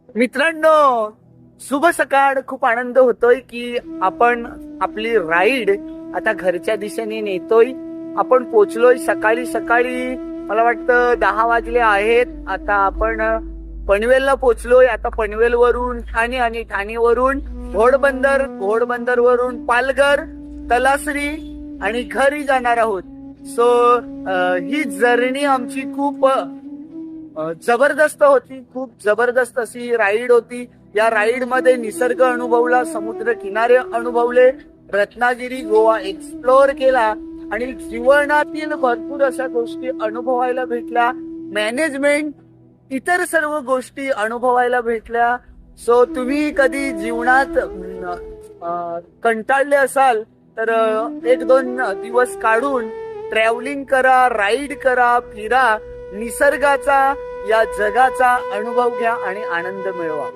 मित्रांनो, शुभ सकाळ. खूप आनंद होतोय की आपण आपली राईड आता घरच्या दिशेने नेतोय. आपण पोचलोय सकाळी सकाळी. मला वाटतं 10 वाजले आहेत. आता आपण पनवेलला पोचलोय. आता पनवेल वरून ठाणे आणि ठाणेवरून घोडबंदर वरून पालघर, तलासरी आणि घरी जाणार आहोत. सो ही जर्नी आमची खूप जबरदस्त होती. खूप जबरदस्त अशी राईड होती. या राईड मध्ये निसर्ग अनुभवला, समुद्र किनारे अनुभवले, रत्नागिरी गोवा एक्सप्लोअर केला आणि जीवनातील भरपूर अशा गोष्टी अनुभवायला भेटल्या. मॅनेजमेंट, इतर सर्व गोष्टी अनुभवायला भेटल्या. सो तुम्ही कधी जीवनात कंटाळले असाल तर 1-2 दिवस काढून ट्रॅव्हलिंग करा, राईड करा, फिरा, निसर्गाचा, या जगाचा अनुभव घ्या आणि आनंद मिळवा.